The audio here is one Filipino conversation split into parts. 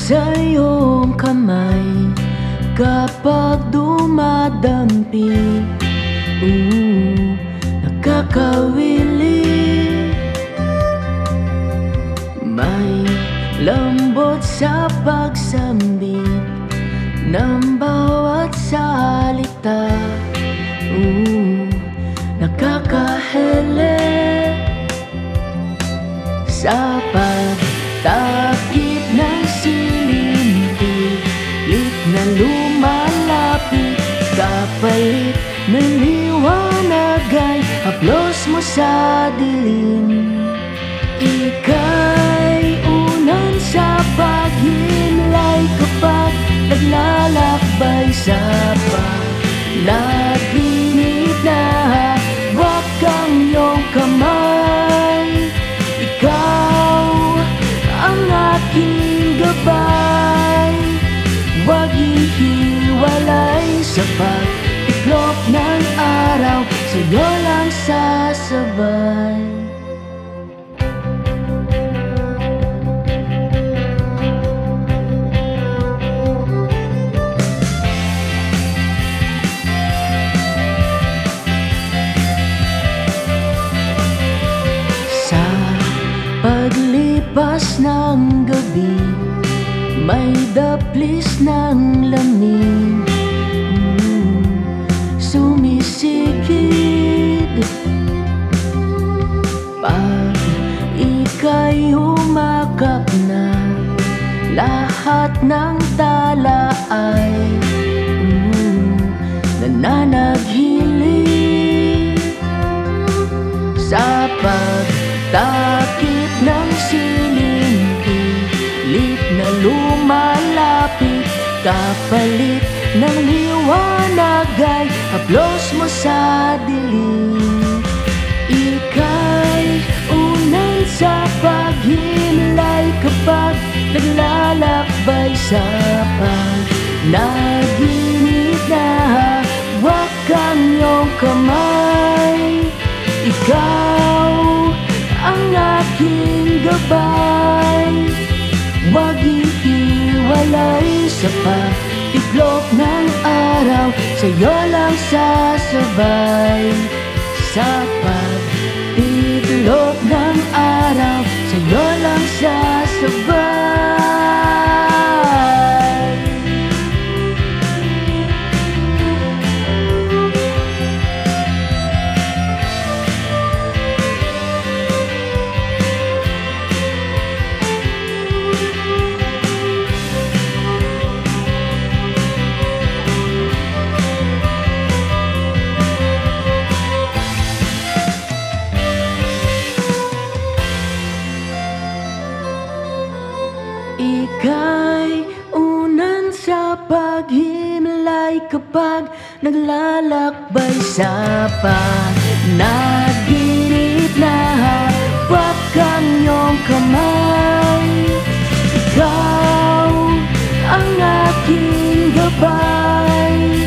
sa iyong kamay kapag dumadampi. Nakakawili, may lambot sa pagsambit ng bawat salita. Nakakahele sa pagtakip ng siling, pilit na lumalapit, kapalit ng liwanag ay haplos mo sa dilim. Ika'y unan sa paghimlay kapag naglalakbay sa panaginip na hawak ang iyong kamay. Ikaw ang aking gabay, huwag ihiwalay sa pagtiklop ng araw, sa'yo lang sasabay. Paglipas ng gabi, may daplis ng lamig, sumisikid pag ika'y humakap na. Lahat ng tala ay nananaghili sa pagtakip ng siling, pilit na lumalapit, kapalit ng liwanag ay haplos mo sa dilim. Ika'y unan sa paghimlay kapag naglalakbay sa panaginip na hawak ang iyong kamay. Ikaw ang aking gabay, huwag ihiwalay sa pagtiklop ng araw, sa'yo lang sasabay. Sa pagtiklop ng araw, sa'yo lang sasabay. Ika'y unan sa paghimlay kapag naglalakbay sa panaginip na hawak ang iyong kamay. Ikaw ang aking gabay,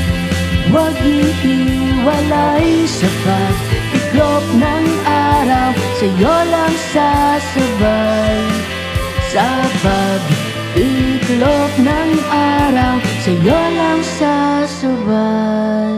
huwag ihiwalay sa pagtiklop ng araw, sa'yo lang sasabay. Sa pagtiklop ng araw, sa'yo lang sasabay.